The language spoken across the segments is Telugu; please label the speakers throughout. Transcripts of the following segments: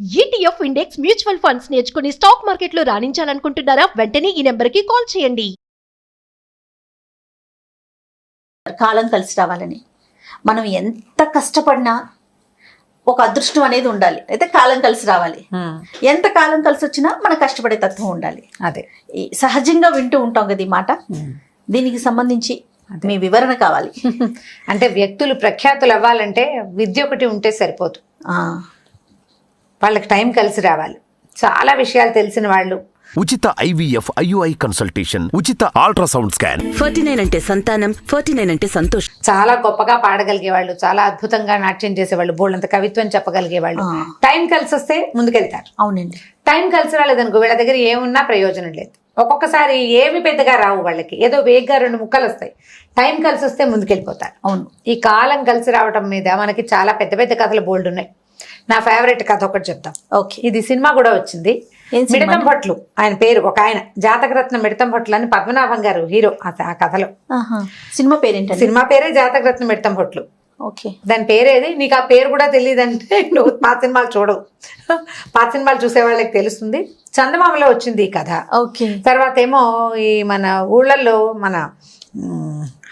Speaker 1: ఈటీఎఫ్ ఇండెక్స్ మ్యూచువల్ ఫండ్స్ నేర్చుకుని స్టాక్ మార్కెట్లో రాణించాలనుకుంటున్నారా? వెంటనే ఈ నెంబర్కి కాల్ చేయండి.
Speaker 2: కాలం కలిసి రావాలని మనం ఎంత కష్టపడినా ఒక అదృష్టం అనేది ఉండాలి. అయితే కాలం కలిసి రావాలి. ఎంత కాలం కలిసి వచ్చినా మన కష్టపడే తత్వం ఉండాలి.
Speaker 3: అదే
Speaker 2: సహజంగా వింటూ ఉంటాం కదా ఈ మాట. దీనికి సంబంధించి మీ వివరణ కావాలి.
Speaker 3: అంటే వ్యక్తులు ప్రఖ్యాతులు అవ్వాలంటే విద్య ఒకటి ఉంటే సరిపోదు. వాళ్ళకి టైం కలిసి రావాలి. చాలా విషయాలు తెలిసిన వాళ్ళు.
Speaker 4: ఉచిత IVF IUI కన్సల్టేషన్, ఉచిత అల్ట్రాసౌండ్ స్కాన్.
Speaker 5: 49 అంటే సంతానం, 49 అంటే సంతోషం.
Speaker 3: చాలా గొప్పగా పాడగలిగే వాళ్ళు, చాలా అద్భుతంగా నాట్యం చేసేవాళ్ళు, బోళ్ళంత కవిత్వం చెప్పగలిగే వాళ్ళు. టైం కలిసి వస్తే ముందుకెళ్తారు.
Speaker 2: అవునండి.
Speaker 3: టైం కలిసి రాలేదనుకో వీళ్ళ దగ్గర ఏమున్నా ప్రయోజనం లేదు. ఒక్కొక్కసారి ఏమి పెద్దగా రావు వాళ్ళకి, ఏదో వేగ్గా 2 ముక్కలు వస్తాయి. టైం కలిసి వస్తే ముందుకెళ్ళిపోతారు.
Speaker 2: అవును.
Speaker 3: ఈ కాలం కలిసి రావటం మీద మనకి చాలా పెద్ద పెద్ద కథలు బోల్డ్ ఉన్నాయి. నా ఫేవరెట్ కథ ఒకటి చెప్తాం.
Speaker 2: ఓకే.
Speaker 3: ఇది సినిమా కూడా వచ్చింది. మిడతం భట్లు ఆయన పేరు, ఒక ఆయన జాతకరత్న మిడతం భట్లు అని పద్మనాభం గారు హీరో ఆ కథలో.
Speaker 2: సినిమా పేరేంటి?
Speaker 3: సినిమా పేరే జాతకరత్న మిడతం భట్లు.
Speaker 2: ఓకే.
Speaker 3: దాని పేరేది? నీకు ఆ పేరు కూడా తెలియదంటే నువ్వు పాత సినిమాలు చూడవు. పాత సినిమాలు చూసే వాళ్ళకి తెలుస్తుంది. చందమామలో వచ్చింది ఈ కథ.
Speaker 2: ఓకే.
Speaker 3: తర్వాత ఏమో ఈ మన ఊళ్ళల్లో మన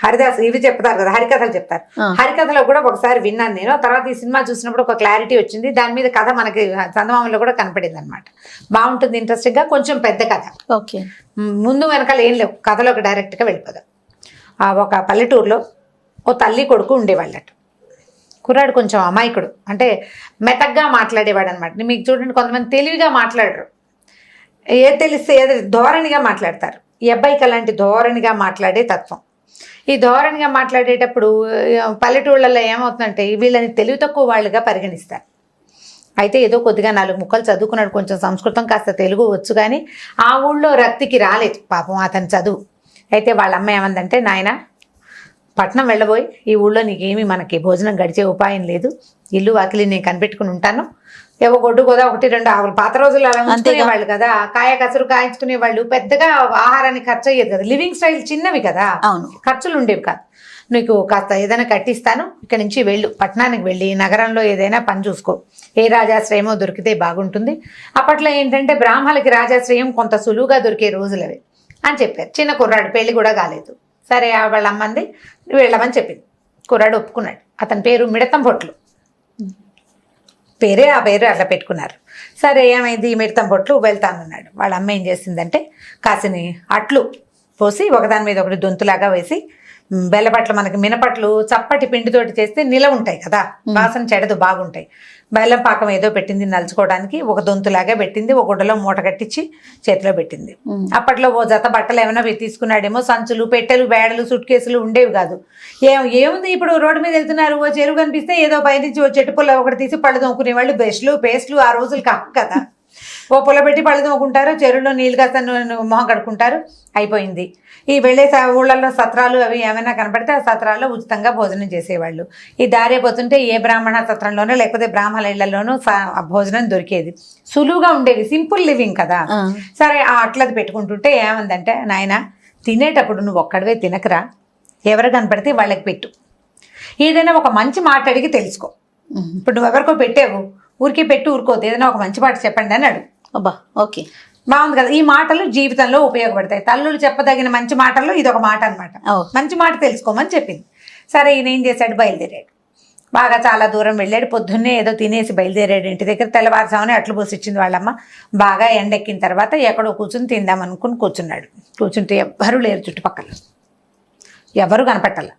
Speaker 3: హరిదాస్ ఇవి చెప్తారు కదా, హరికథలు చెప్తారు. హరికథలో కూడా ఒకసారి విన్నాను నేను. తర్వాత ఈ సినిమా చూసినప్పుడు ఒక క్లారిటీ వచ్చింది. దాని మీద కథ మనకి చందమామలో కూడా కనపడింది అనమాట. బాగుంటుంది, ఇంట్రెస్టింగ్ గా, కొంచెం పెద్ద కథ.
Speaker 2: ఓకే.
Speaker 3: ముందు వెనకాల ఏం లేవు, కథలోకి డైరెక్ట్గా వెళ్ళిపోదాం. ఒక పల్లెటూరులో ఓ తల్లి కొడుకు ఉండేవాళ్ళట. కుర్రాడు కొంచెం అమాయకుడు, అంటే మెతగ్గా మాట్లాడేవాడు అనమాట. మీకు చూడండి, కొంతమంది తెలివిగా మాట్లాడరు, తెలిస్తే ఏదో ధోరణిగా మాట్లాడతారు. ఈ అబ్బాయికి అలాంటి ధోరణిగా మాట్లాడే తత్వం. ఈ ధోరణిగా మాట్లాడేటప్పుడు పల్లెటూళ్ళల్లో ఏమవుతుందంటే వీళ్ళని తెలివి తక్కువ వాళ్ళుగా పరిగణిస్తారు. అయితే ఏదో కొద్దిగా 4 ముక్కలు చదువుకున్నాడు, కొంచెం సంస్కృతం కాస్త తెలుగు వచ్చు, కానీ ఆ ఊళ్ళో రక్తికి రాలేదు పాపం అతని చదువు. అయితే వాళ్ళ అమ్మ ఏమందంటే, నాయన పట్నం వెళ్ళబోయి ఈ ఊళ్ళో నీకేమీ మనకి భోజనం గడిచే ఉపాయం లేదు, ఇల్లు వాకిలి నేను కనిపెట్టుకుని ఉంటాను, ఏవో గొడ్డు గోదా 1-2 ఆవులు, పాత రోజులు అలా ఉంచుకునేవాళ్ళు కదా, కాయ కసురు కాయించుకునేవాళ్ళు, పెద్దగా ఆహారానికి ఖర్చు అయ్యేది కదా, లివింగ్ స్టైల్ చిన్నవి కదా, ఖర్చులు ఉండేవి కాదు, నీకు కాస్త ఏదైనా కట్టిస్తాను, ఇక్కడ నుంచి వెళ్ళు, పట్టణానికి వెళ్ళి నగరంలో ఏదైనా పని చూసుకో, ఏ రాజాశ్రయమో దొరికితే బాగుంటుంది. అప్పట్లో ఏంటంటే బ్రాహ్మణులకి రాజాశ్రయం కొంత సులువుగా దొరికే రోజులు అవి అని చెప్పారు. చిన్న కుర్రాడు, పెళ్లి కూడా కాలేదు. సరే వాళ్ళ అమ్మంది వెళ్ళమని చెప్పింది. కుర్రాడు ఒప్పుకున్నాడు. అతని పేరు మిడతం భొట్లు, పేరే ఆ పేరు అట్లా పెట్టుకున్నారు. సరే ఏమైంది, మిడతం భొట్లు వెళ్తానన్నాడు. వాళ్ళ అమ్మ ఏం చేసిందంటే కాసిని అట్లు పోసి ఒకదాని మీద ఒకటి దొంతులాగా వేసి, బెల్లపట్లు మనకి మినపట్లు చప్పటి పిండితోటి చేస్తే నిలవ ఉంటాయి కదా, వాసన చెడదు, బాగుంటాయి. బెల్లం పాకం ఏదో పెట్టింది నలుచుకోవడానికి, ఒక దొంతులాగా పెట్టింది, ఒక గుడ్డలో మూట కట్టించి చేతిలో పెట్టింది. అప్పట్లో ఓ జత బట్టలు ఏమైనా తీసుకున్నాడేమో, సంచులు, పెట్టెలు, బేడలు, సుట్ కేసులు ఉండేవి కాదు. ఏముంది ఇప్పుడు రోడ్డు మీద వెళ్తున్నారు, ఓ చెరువు కనిపిస్తే ఏదో పైనుంచి ఓ చెట్టు పుల్ల ఒకటి తీసి పళ్ళు తోముకునేవాళ్ళు. బ్రష్లు, పేస్ట్లు ఆ రోజులు కావు కదా, ఓ పుల్ల పెట్టి పళ్ళు తోముకుంటారు, చెరువులో నీళ్ళు కాస్త మొహం కడుక్కుంటారు, అయిపోయింది. ఈ వెళ్ళే ఊళ్ళల్లో సత్రాలు అవి ఏమైనా కనపడితే ఆ సత్రాల్లో ఉచితంగా భోజనం చేసేవాళ్ళు. ఈ దారే పోతుంటే ఏ బ్రాహ్మణ సత్రంలోనో లేకపోతే బ్రాహ్మణ ఇళ్లలోనూ భోజనం దొరికేది, సులువుగా ఉండేది, సింపుల్ లివింగ్ కదా. సరే ఆ అట్లది పెట్టుకుంటుంటే ఏమందంటే, నాయన తినేటప్పుడు నువ్వు ఒక్కడివే తినకరా, ఎవరు కనపడితే వాళ్ళకి పెట్టు, ఏదైనా ఒక మంచి మాట అడిగి తెలుసుకో. ఇప్పుడు నువ్వు ఎవరికో పెట్టావు, ఊరికే పెట్టి ఊరుకోదు, ఏదైనా ఒక మంచి మాట చెప్పండి అని అడుగు.
Speaker 2: అబ్బా, ఓకే,
Speaker 3: బాగుంది కదా. ఈ మాటలు జీవితంలో ఉపయోగపడతాయి. తల్లులు చెప్పదగిన మంచి మాటల్లో ఇదొక మాట అనమాట. మంచి మాట తెలుసుకోమని చెప్పింది. సరే ఈయన ఏం చేశాడు, బయలుదేరాడు. బాగా చాలా దూరం వెళ్ళాడు. పొద్దున్నే ఏదో తినేసి బయలుదేరాడు ఇంటి దగ్గర. తెల్లవారుజామునే అట్లు పోసిచ్చింది వాళ్ళమ్మ. బాగా ఎండెక్కిన తర్వాత ఎక్కడో కూర్చుని తిందాం అనుకుని కూర్చున్నాడు. కూర్చుంటే ఎవ్వరూ లేరు చుట్టుపక్కల, ఎవరు కనపట్టాల.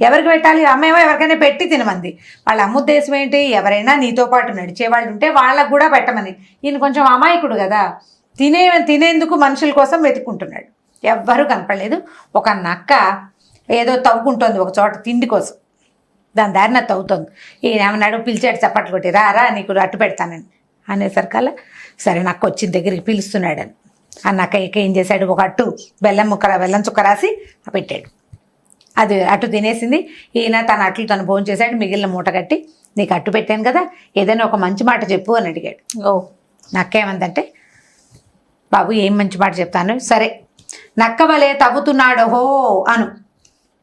Speaker 3: ఎవరికి పెట్టాలి, అమ్మేమో ఎవరికైనా పెట్టి తినమంది. వాళ్ళ అమ్మ ఉద్దేశం ఏంటి, ఎవరైనా నీతో పాటు నడిచేవాళ్ళు ఉంటే వాళ్ళకు కూడా పెట్టమని. ఈయన కొంచెం అమాయకుడు కదా, తినేందుకు మనుషుల కోసం వెతుక్కుంటున్నాడు. ఎవ్వరూ కనపడలేదు. ఒక నక్క ఏదో తవ్వుకుంటోంది ఒక చోట తిండి కోసం, దాని దారిన తవ్వుతోంది. ఈయన ఏమన్నాడు, పిలిచాడు, చప్పట్లు కొట్టి, రా నీకు అట్టు పెడతానని అనేసరికల్లా సరే నక్క వచ్చిన దగ్గరికి పిలుస్తున్నాడని ఆ నక్క ఏం చేశాడు, ఒక అట్టు బెల్లం చుక్క రాసి పెట్టాడు. అది అటు తినేసింది. ఈయన తన అట్లు తను భోజనం చేశాడు. మిగిలిన మూట కట్టి, నీకు అట్టు పెట్టాను కదా, ఏదైనా ఒక మంచి మాట చెప్పు అని అడిగాడు. నక్కేమందంటే, బాబు ఏం మంచి మాట చెప్తాను, సరే నక్క వలే తవ్వుతున్నాడు హో అను,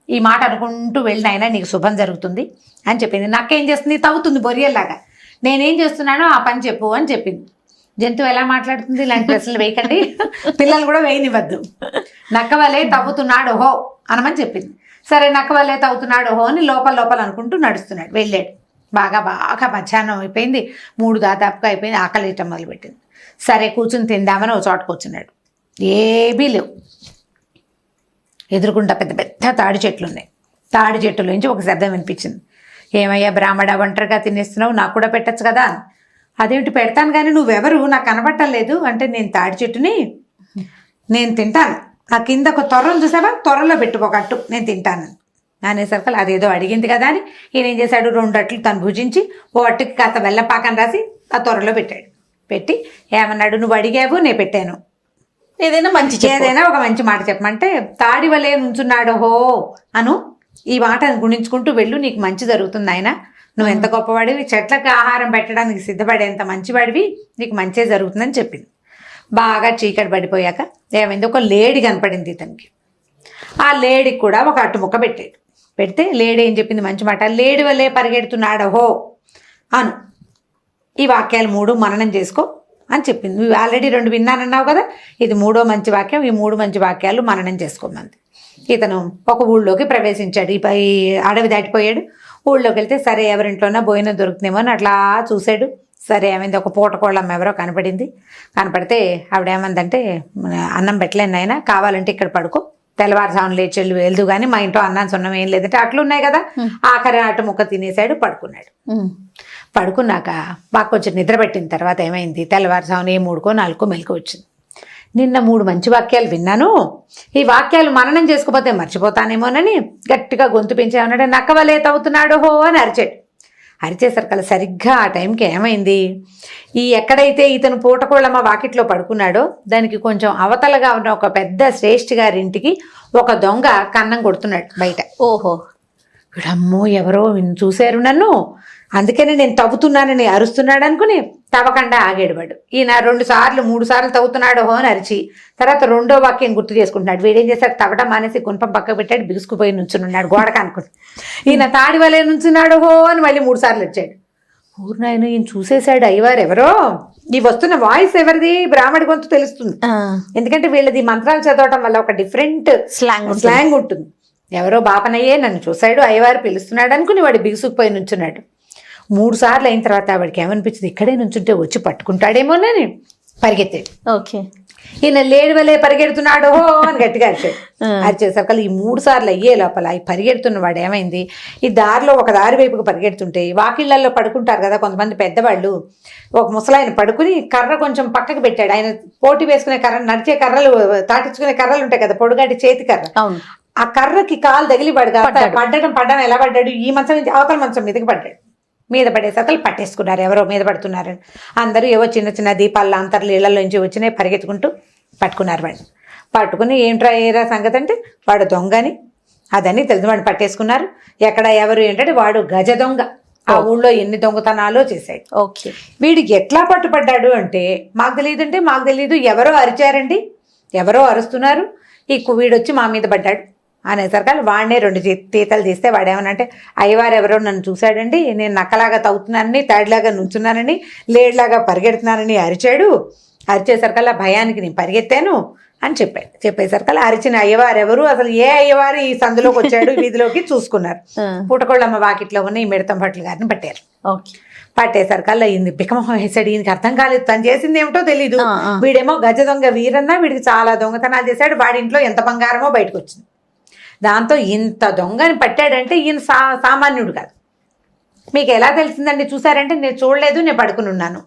Speaker 3: ఈ మాట అనుకుంటూ వెళ్ళిన ఆయన నీకు శుభం జరుగుతుంది అని చెప్పింది. నక్క ఏం చేస్తుంది, తవ్వుతుంది బొరియల్లాగా. నేనేం చేస్తున్నానో ఆ పని చెప్పు అని చెప్పింది. జంతువు ఎలా మాట్లాడుతుంది? ఇలాంటి ప్రశ్నలు వేయకండి, పిల్లలు కూడా వేయనివ్వద్దు. నక్కవలే తవ్వుతున్నాడు హో అనమని చెప్పింది. సరే నక్కవలే తవ్వుతున్నాడు హో అని లోపల అనుకుంటూ నడుస్తున్నాడు. వెళ్ళాడు. బాగా మధ్యాహ్నం అయిపోయింది, 3 దాదాపుగా అయిపోయింది. ఆకలి వేయటం మొదలుపెట్టింది. సరే కూర్చుని తిందామని ఒక చోట కూర్చున్నాడు. ఏమీ లేవు. ఎదురుకుంటా పెద్ద పెద్ద తాడి చెట్లు ఉన్నాయి. తాడి చెట్టులోంచి ఒక శబ్దం వినిపించింది. ఏమయ్యా బ్రాహ్మణ, ఒంటరిగా తినేస్తున్నావు, నాకు కూడా పెట్టచ్చు కదా. అదేమిటి, పెడతాను కానీ నువ్వెవరు, నాకు కనబట్టలేదు అంటే, నేను తాడి చెట్టుని, నేను తింటాను, నా కింద ఒక తొర్రను చూసావా, తొర్రలో పెట్టుకోకట్టు, నేను తింటాను అనేసరికి అదేదో అడిగింది కదా అని ఈయన ఏం చేశాడు, 2 అట్లు తను భుజించి ఓ అట్టుకి కాస్త బెల్లపాకం రాసి ఆ తొర్రలో పెట్టాడు. పెట్టి ఏమన్నాడు, నువ్వు అడిగావు నేను పెట్టాను,
Speaker 2: ఏదైనా
Speaker 3: ఒక మంచి మాట చెప్పమంటే, తాడి వలే నుంచున్నాడు హో అను, ఈ మాటను గుణించుకుంటూ వెళ్ళు, నీకు మంచి జరుగుతుంది ఆయన, నువ్వు ఎంత గొప్పవాడివి, చెట్లకు ఆహారం పెట్టడానికి సిద్ధపడేంత మంచివాడివి, నీకు మంచే జరుగుతుందని చెప్పింది. బాగా చీకటి పడిపోయాక ఏమైంది, ఒక లేడీ కనపడింది ఇతనికి. ఆ లేడీకి కూడా ఒక అట్టు ముక్క పెట్టాడు. పెడితే లేడీ ఏం చెప్పింది, మంచి మాట, లేడీ వల్లే పరిగెడుతున్నాడు హో అను, ఈ వాక్యాలు 3 మననం చేసుకో అని చెప్పింది. నువ్వు ఆల్రెడీ 2 విన్నానన్నావు కదా, ఇది 3వ మంచి వాక్యం, ఈ 3 మంచి వాక్యాలు మననం చేసుకోమంది. ఇతను ఒక ఊళ్ళోకి ప్రవేశించాడు. ఈ అడవి దాటిపోయాడు. ఊళ్ళోకి వెళ్తే సరే ఎవరింట్లోనా భోజనం దొరుకుతుందేమో అని అట్లా చూశాడు. సరే ఏమైంది, ఒక పూటకోళ్ళమ్మ ఎవరో కనపడింది. కనపడితే ఆవిడేమందంటే, అన్నం పెట్టలేను నాయన, కావాలంటే ఇక్కడ పడుకో, తెల్లవారుజామున లేచి వెళ్దు కానీ మా ఇంట్లో అన్నం సున్నం ఏం లేదంటే, అట్లు ఉన్నాయి కదా. ఆఖరి అటు ముక్క తినేశాడు, పడుకున్నాడు. పడుకున్నాక బాగా కొంచెం నిద్ర పెట్టిన తర్వాత ఏమైంది, తెల్లవారుజామున 3కో 4కో మెలకు వచ్చింది. నిన్న 3 మంచి వాక్యాలు విన్నాను, ఈ వాక్యాలు మననం చేసుకోపోతే మర్చిపోతానేమోనని గట్టిగా గొంతు పెంచేమన్నాడు. నక్కవలే తవ్వుతున్నాడు హో అని అరిచాడు. అరిచేసరికల్లా సరిగ్గా ఆ టైంకి ఏమైంది, ఈ ఎక్కడైతే ఇతను పూటకోళ్ళమ్మ వాకిట్లో పడుకున్నాడో దానికి కొంచెం అవతలగా ఉన్న ఒక పెద్ద శ్రేష్ఠి గారింటికి ఒక దొంగ కన్నం కొడుతున్నాడు బయట.
Speaker 2: ఓహో,
Speaker 3: వీడమ్మో ఎవరో చూశారు నన్ను, అందుకనే నేను తవ్వుతున్నానని అరుస్తున్నాడు అనుకుని తవ్వకుండా ఆగాడు వాడు. ఈయన 2 సార్లు 3 సార్లు తవ్వుతున్నాడు హో అని అరిచి తర్వాత 2వ వాక్యం గుర్తు చేసుకుంటున్నాడు. వీడేం చేశాడు, తవ్వడం మానేసి గుంపం పక్క పెట్టాడు, బిగుసుకుపోయి నుంచున్నాడు గోడకు అనుకుని. ఈయన తాడి వలే నుంచున్నాడు హో అని మళ్ళీ 3 సార్లు వచ్చాడు. ఊరినాయన ఈయన చూసేశాడు, అయ్యవారు ఎవరో, ఈ వస్తున్న వాయిస్ ఎవరిది, బ్రాహ్మడి గొంతు తెలుస్తుంది. ఎందుకంటే వీళ్ళది మంత్రాలు చదవటం వల్ల ఒక డిఫరెంట్ స్లాంగ్ ఉంటుంది. ఎవరో బాపనయ్యే నన్ను చూశాడు, అయ్యవారు పిలుస్తున్నాడు అనుకుని వాడు బిగుసుకుపోయి నుంచున్నాడు. 3 సార్లు అయిన తర్వాత వాడికి ఏమనిపించింది, ఇక్కడే నుంచుంటే వచ్చి పట్టుకుంటాడేమోనని పరిగెత్తాడు.
Speaker 2: ఓకే,
Speaker 3: ఈయన లేడి వలే పరిగెడుతున్నాడు హో అని గట్టిగా అరిచాడు. అరిచేసరికి ఈ 3 సార్లు అయ్యే లోపల ఈ పరిగెడుతున్న వాడు ఏమైంది, ఈ దారిలో ఒక దారి వైపుకు పరిగెడుతుంటే వాకిళ్లలో పడుకుంటారు కదా కొంతమంది పెద్దవాళ్ళు, ఒక ముసలాయన పడుకుని కర్ర కొంచెం పక్కకు పెట్టాడు. ఆయన పోటీ వేసుకునే కర్ర, నడిచే కర్రలు, తాటించుకునే కర్రలు ఉంటాయి కదా, పొడుగాటి చేతి కర్ర, ఆ కర్రకి కాలు తగిలి పడ్డం ఎలా పడ్డాడు, ఈ మంచం నుంచి అవతల మంచం మీదకి పడ్డాడు. మీద పడేసరికి పట్టేసుకున్నారు, ఎవరో మీద పడుతున్నారని. అందరూ ఏవో చిన్న చిన్న దీపాల అంతర్లు ఇళ్లలోంచి వచ్చినాయి, పరిగెత్తుకుంటూ పట్టుకున్నారు వాడిని. పట్టుకుని ఏంట్రా ఏరా సంగతి అంటే, వాడు దొంగని అదని తెలిసి వాడిని పట్టేసుకున్నారు. ఎక్కడ ఎవరు ఏంటంటే, వాడు గజ దొంగ, ఆ ఊళ్ళో ఎన్ని దొంగతనాలు చేశాడు.
Speaker 2: ఓకే,
Speaker 3: వీడికి ఎట్లా పట్టుపడ్డాడు అంటే, మాకు తెలియదు, ఎవరో అరిచారండి, ఎవరో అరుస్తున్నారు, ఈ వీడొచ్చి మా మీద పడ్డాడు అనేసరికి వాడినే 2 తీతలు తీస్తే వాడేమనంటే, అయ్యవారు ఎవరో నన్ను చూశాడండి, నేను నక్కలాగా తవ్వుతున్నానని, తాడిలాగా నుంచున్నానని, లేడ్లాగా పరిగెడుతున్నానని అరిచాడు. అరిచేసరికల్లా భయానికి నేను పరిగెత్తాను అని చెప్పాడు. చెప్పేసరికల్లా అరిచిన అయ్యవారు ఎవరు, అసలు ఏ అయ్యవారు ఈ సందులోకి వచ్చాడు వీధిలోకి చూసుకున్నారు. పూటకోళ్ళమ్మ వాకిట్లో ఉన్న ఈ మిడతం భట్ల గారిని పట్టారు. పట్టేసరికల్లా ఈయన బికమొహం వేసాడు. ఈయనకి అర్థం కాలేదు, తను చేసింది ఏమిటో తెలీదు. వీడేమో గజ దొంగ వీరన్నా, వీడికి చాలా దొంగతనాలు చేశాడు, వాడి ఇంట్లో ఎంత బంగారమో బయటకు వచ్చింది. దాంతో ఇంత దొంగని పట్టాడంటే ఈయన సామాన్యుడు కాదు. మీకు ఎలా తెలిసిందండి, చూసారంటే నేను చూడలేదు, నేను పడుకుని ఉన్నాను.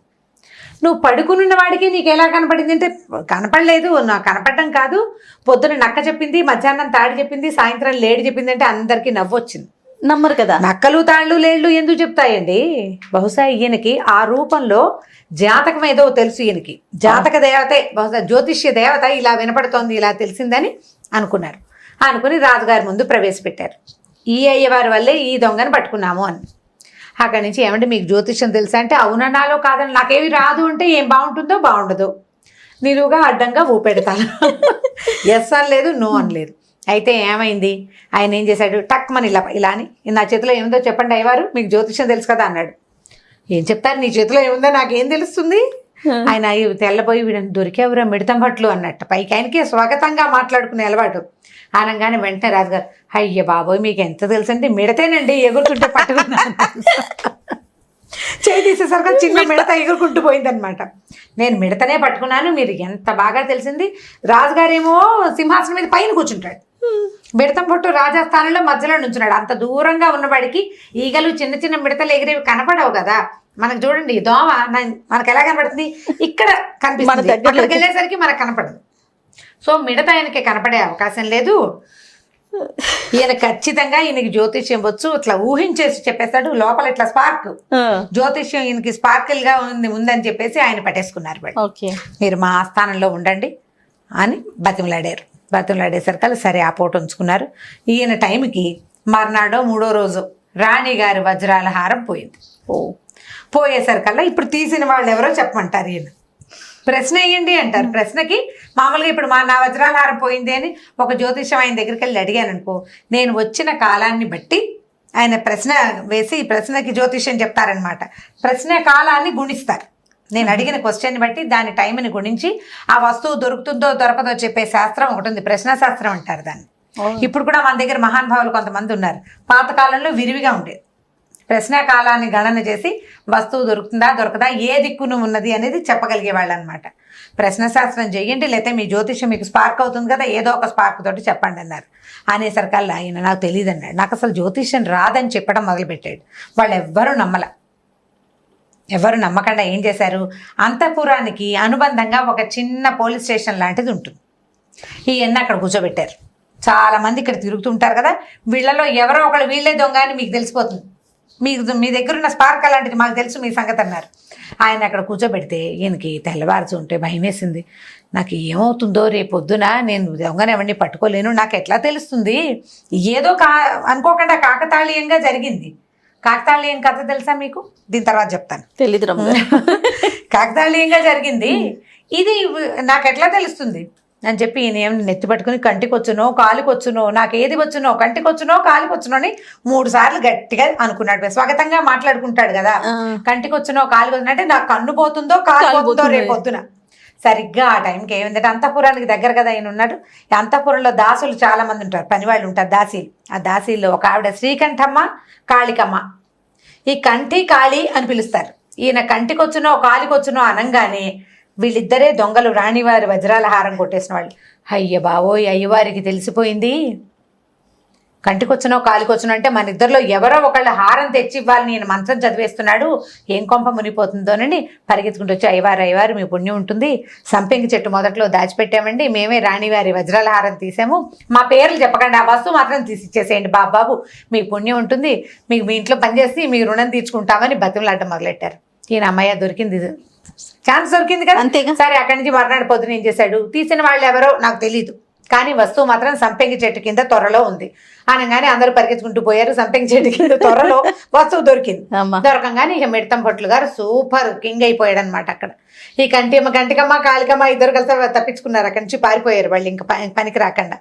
Speaker 3: నువ్వు పడుకునున్న వాడికి నీకు ఎలా కనపడింది అంటే, కనపడలేదు, నాకు కనపడడం కాదు, పొద్దున నక్క చెప్పింది, మధ్యాహ్నం తాడి చెప్పింది, సాయంత్రం లేడి చెప్పింది అంటే అందరికీ నవ్వు వచ్చింది.
Speaker 2: నమ్మరు కదా,
Speaker 3: నక్కలు తాళ్ళు లేళ్ళు ఎందుకు చెప్తాయండి. బహుశా ఈయనకి ఆ రూపంలో జాతకం ఏదో తెలుసు, ఈయనకి జాతక దేవతే, బహుశా జ్యోతిష్య దేవత ఇలా వినపడుతోంది, ఇలా తెలిసిందని అనుకున్నారు. అనుకుని రాజుగారి ముందు ప్రవేశపెట్టారు. ఈ అయ్యవారి వల్లే ఈ దొంగని పట్టుకున్నాము అని. అక్కడి నుంచి ఏమంటే మీకు జ్యోతిష్యం తెలుసా అంటే, అవునన్నాలో కాదని, నాకేమి రాదు అంటే ఏం బాగుంటుందో బాగుండదు, నిలువుగా అడ్డంగా ఊపెడతాను, ఎస్ అని లేదు, నో అని లేదు. అయితే ఏమైంది, ఆయన ఏం చేశాడు, టక్ మన ఇలా అని, నా చేతిలో ఏముందో చెప్పండి అయ్యవారు, మీకు జ్యోతిష్యం తెలుసు కదా అన్నాడు. ఏం చెప్తారు, నీ చేతిలో ఏముందో నాకేం తెలుస్తుంది. ఆయన తెల్లబోయి వీడని దొరికేవరా మిడతం భట్లు అన్నట్టు పైకి ఆయనకి స్వాగతంగా మాట్లాడుకునే అలవాటు. అనగానే వెంటనే రాజుగారు, అయ్య బాబోయ్ మీకు ఎంత తెలుసు అంటే మిడతేనండి ఎగురుతుంటే పట్టుకున్నాను. చేయి తీసేసరికి చిన్న మిడత ఎగురుకుంటూ పోయిందనమాట. నేను మిడతనే పట్టుకున్నాను, మీరు ఎంత బాగా తెలిసింది. రాజుగారేమో సింహాసనం మీద పైన కూర్చుంటాడు, మిడతం పొట్టు రాజస్థానంలో మధ్యలో నుంచున్నాడు. అంత దూరంగా ఉన్నవాడికి ఈగలు చిన్న చిన్న మిడతలు ఎగిరేవి కనపడవు కదా. మనకు చూడండి దోమ మనకు ఎలా కనపడుతుంది, ఇక్కడ కనిపిస్తుంది, అక్కడికి వెళ్ళేసరికి మనకు కనపడదు. సో మిడత ఆయనకి కనపడే అవకాశం లేదు. ఈయన ఖచ్చితంగా ఈయనకి జ్యోతిష్యం వచ్చు, ఇట్లా ఊహించేసి చెప్పేస్తాడు. లోపల ఇట్లా స్పార్క్, జ్యోతిష్యం ఈయనకి స్పార్కిల్ గా ఉందని చెప్పేసి ఆయన పట్టేసుకున్నారు. మీరు మా ఆస్థానంలో ఉండండి అని బతిమలాడేసరికి సరే ఆ పూట ఉంచుకున్నారు. ఈయన టైంకి మర్నాడో 3వ రోజు రాణిగారి వజ్రాల హారం పోయింది. పోయేసరికల్లా ఇప్పుడు తీసిన వాళ్ళు ఎవరో చెప్పమంటారు. ఈయన ప్రశ్న వేయండి అంటారు. ప్రశ్నకి మామూలుగా ఇప్పుడు నా వజ్రాల హారం పోయింది అని ఒక జ్యోతిషం ఆయన దగ్గరికి వెళ్ళి అడిగాను అనుకో, నేను వచ్చిన కాలాన్ని బట్టి ఆయన ప్రశ్న వేసి ప్రశ్నకి జ్యోతిష్యం చెప్తారనమాట. ప్రశ్న కాలాన్ని గుణిస్తారు. నేను అడిగిన క్వశ్చన్ని బట్టి దాని టైంని గుణించి ఆ వస్తువు దొరుకుతుందో దొరకదో చెప్పే శాస్త్రం ఒకటి ఉంది, ప్రశ్న శాస్త్రం అంటారు దాన్ని. ఇప్పుడు కూడా మన దగ్గర మహానుభావులు కొంతమంది ఉన్నారు. పాతకాలంలో విరివిగా ఉండేది. ప్రశ్న కాలాన్ని గణన చేసి వస్తువు దొరుకుతుందా దొరకదా, ఏ దిక్కును ఉన్నది అనేది చెప్పగలిగేవాళ్ళు అనమాట. ప్రశ్న శాస్త్రం చెయ్యండి, లేకపోతే మీ జ్యోతిష్యం మీకు స్పార్క్ అవుతుంది కదా, ఏదో ఒక స్పార్క్ తోటి చెప్పండి అన్నారు. అనేసరికల్లా ఆయన నాకు తెలియదు అన్నాడు. నాకు అసలు జ్యోతిష్యం రాదని చెప్పడం మొదలుపెట్టాడు. వాళ్ళు ఎవరు నమ్మకుండా ఏం చేశారు, అంతఃపురానికి అనుబంధంగా ఒక చిన్న పోలీస్ స్టేషన్ లాంటిది ఉంటుంది. ఈయన్ని అక్కడ కూర్చోబెట్టారు. చాలామంది ఇక్కడ తిరుగుతుంటారు కదా, వీళ్ళలో ఎవరో ఒకళ్ళు వీళ్ళే దొంగ అని మీకు తెలిసిపోతుంది. మీ దగ్గర ఉన్న స్పార్క్ అలాంటిది మాకు తెలుసు మీ సంగతి అన్నారు. ఆయన అక్కడ కూర్చోబెడితే ఈయనకి తెల్లవారుచు ఉంటే భయం వేసింది. నాకు ఏమవుతుందో రేపొద్దున, నేను దొంగనెవరిని పట్టుకోలేను, నాకు ఎట్లా తెలుస్తుంది, ఏదో అనుకోకుండా కాకతాళీయంగా జరిగింది. కాకతాళీయం కథ తెలుసా మీకు? దీని తర్వాత చెప్తాను.
Speaker 2: తెలీదు.
Speaker 3: కాకతాళీయంగా జరిగింది ఇది, నాకు ఎట్లా తెలుస్తుంది అని చెప్పి ఈయన ఏమి నెత్తి పట్టుకుని కంటికి వచ్చునో కాలికి వచ్చునో, నాకు ఏది వచ్చునో కంటికి వచ్చునో కాలికి వచ్చునో అని 3 సార్లు గట్టిగా అనుకున్నాడు. స్వాగతంగా మాట్లాడుకుంటాడు కదా, కంటికి వచ్చునో కాలికి వచ్చునో అంటే నాకు కన్ను పోతుందో కాలు పోతుందో రేపొద్దున. సరిగ్గా ఆ టైంకి ఏమిందంటే అంతఃపురానికి దగ్గర కదా ఆయన ఉన్నాడు. అంతఃపురంలో దాసులు చాలా మంది ఉంటారు, పనివాళ్ళు ఉంటారు, దాసీలు. ఆ దాసీల్లో ఒక ఆవిడ శ్రీకంఠమ్మ, కాళికమ్మ. ఈ కంఠి కాళి అని పిలుస్తారు. ఈయన కంటికొచ్చునో కాలికొచ్చునో అనంగానే వీళ్ళిద్దరే దొంగలు, రాణివారి వజ్రాల హారం కొట్టేసిన వాళ్ళు. అయ్య బావోయ్, అయ్యవారికి తెలిసిపోయింది. కంటికొచ్చునో కాలికొచ్చునో అంటే మన ఇద్దరిలో ఎవరో ఒకళ్ళ హారం తెచ్చి ఇవ్వాలి, నేను మంత్రం చదివేస్తున్నాడు, ఏం కొంప మునిపోతుందోనని పరిగెత్తుకుంటూ వచ్చి, అయ్యవారు మీ పుణ్యం ఉంటుంది, సంపెంగి చెట్టు మొదట్లో దాచిపెట్టామండి, మేమే రాణివారి వజ్రాల హారం తీసాము, మా పేర్లు చెప్పకండి, ఆ వస్తువు మాత్రం తీసి ఇచ్చేసేయండి బాబు, మీ పుణ్యం ఉంటుంది, మీకు మీ ఇంట్లో పనిచేసి మీ రుణం తీర్చుకుంటామని బతిమలాడటం మొదలెట్టారు. ఈయన అమ్మయ్య దొరికింది, ఛాన్స్ దొరికింది కదా. అంతేగా. సరే అక్కడి నుంచి మర్నాడు పొద్దున ఏం చేశాడు, తీసిన వాళ్ళు ఎవరో నాకు తెలీదు, కానీ వస్తువు మాత్రం సంపెంగి చెట్టు కింద త్వరలో ఉంది అనగానే అందరూ పరిగెత్తుకుంటూ పోయారు. సంపెంగి చెట్టు కింద త్వరలో వస్తువు దొరికింది. దొరకంగానే ఇక మిడతం భట్లు గారు సూపర్ కింగ్ అయిపోయాడు అనమాట. అక్కడ ఈ కంటికమ్మ కాళికమ్మ ఇద్దరు కలిసి తప్పించుకున్నారు, అక్కడి నుంచి పారిపోయారు వాళ్ళు ఇంకా పనికి రాకుండా.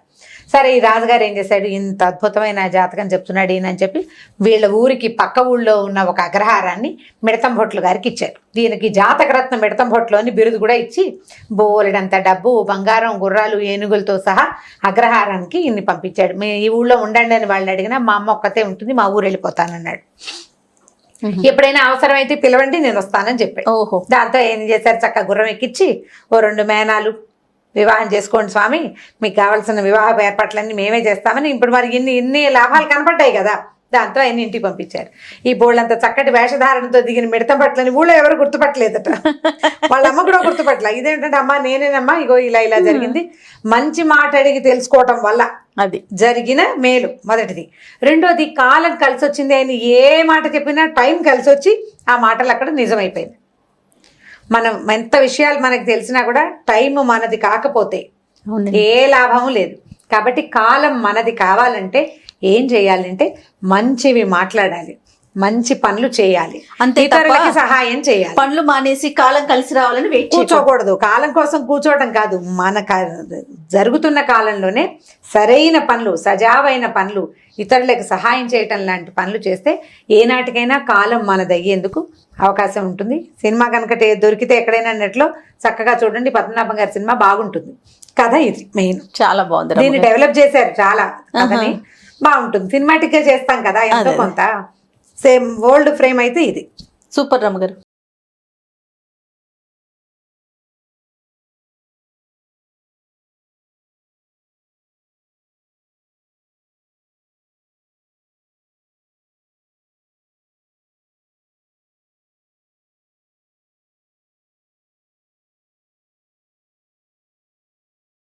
Speaker 3: సరే ఈ రాజుగారు ఏం చేశాడు, ఇంత అద్భుతమైన జాతకం చెప్తున్నాడు ఈయన అని చెప్పి వీళ్ళ ఊరికి పక్క ఊళ్ళో ఉన్న ఒక అగ్రహారాన్ని మిడతం భట్లు గారికి ఇచ్చారు. దీనికి జాతకరత్న మిడతం భట్లు అని బిరుదు కూడా ఇచ్చి బోలెడంత డబ్బు, బంగారం, గుర్రాలు, ఏనుగులతో సహా అగ్రహారానికి ఇన్ని పంపించాడు. ఈ ఊళ్ళో ఉండండి అని వాళ్ళు అడిగినా మా అమ్మ ఒక్కతే ఉంటుంది, మా ఊరు వెళ్ళిపోతానన్నాడు. ఎప్పుడైనా అవసరమైతే పిలవండి నేను వస్తానని చెప్పాడు. ఓహో. దాంతో ఏం చేశారు, చక్కగా గుర్రం ఎక్కించి ఓ 2 మేనాలు, వివాహం చేసుకోండి స్వామి, మీకు కావాల్సిన వివాహ ఏర్పాట్లన్నీ మేమే చేస్తామని. ఇప్పుడు మరి ఇన్ని లాభాలు కనపడ్డాయి కదా, దాంతో ఆయన ఇంటికి పంపించారు. ఈ బోళ్ళంత చక్కటి వేషధారణతో దిగిన మిడతం పట్లని ఊళ్ళో ఎవరు గుర్తుపట్టలేదట. వాళ్ళ అమ్మ కూడా గుర్తుపట్టలే. ఇదేంటంటే అమ్మ నేనేనమ్మా, ఇగో ఇలా జరిగింది. మంచి మాట అడిగి తెలుసుకోవటం వల్ల అది జరిగిన మేలు మొదటిది. రెండోది కాలం కలిసి వచ్చింది. ఆయన ఏ మాట చెప్పినా టైం కలిసి వచ్చి ఆ మాటలు అక్కడ నిజమైపోయింది. మనం ఎంత విషయాలు మనకు తెలిసినా కూడా టైం మనది కాకపోతే ఏ లాభము లేదు. కాబట్టి కాలం మనది కావాలంటే ఏం చేయాలంటే మంచివి మాట్లాడాలి, మంచి పనులు చేయాలి,
Speaker 2: అంతే తప్ప
Speaker 3: ఇతరులకి సహాయం చేయాలి.
Speaker 2: పనులు మానేసి కాలం కలిసి రావాలని వెయిట్
Speaker 3: కూర్చోకూడదు. కాలం కోసం కూర్చోవడం కాదు, మన జరుగుతున్న కాలంలోనే సరైన పనులు, సజావైన పనులు, ఇతరులకు సహాయం చేయటం లాంటి పనులు చేస్తే ఏనాటికైనా కాలం మనదయ్యేందుకు అవకాశం ఉంటుంది. సినిమా కనుక దొరికితే ఎక్కడైనా నెట్లో చక్కగా చూడండి, పద్మనాభం గారి సినిమా బాగుంటుంది. కథ ఇది మెయిన్,
Speaker 2: చాలా బాగుంది.
Speaker 3: దీన్ని డెవలప్ చేశారు చాలా, కథని బాగుంటుంది. సినిమాటిక్ గా చేస్తాం కదా ఎంతో కొంత, సేమ్ ఓల్డ్ ఫ్రేమ్ అయితే ఇది
Speaker 2: సూపర్ రమ్మ గారు.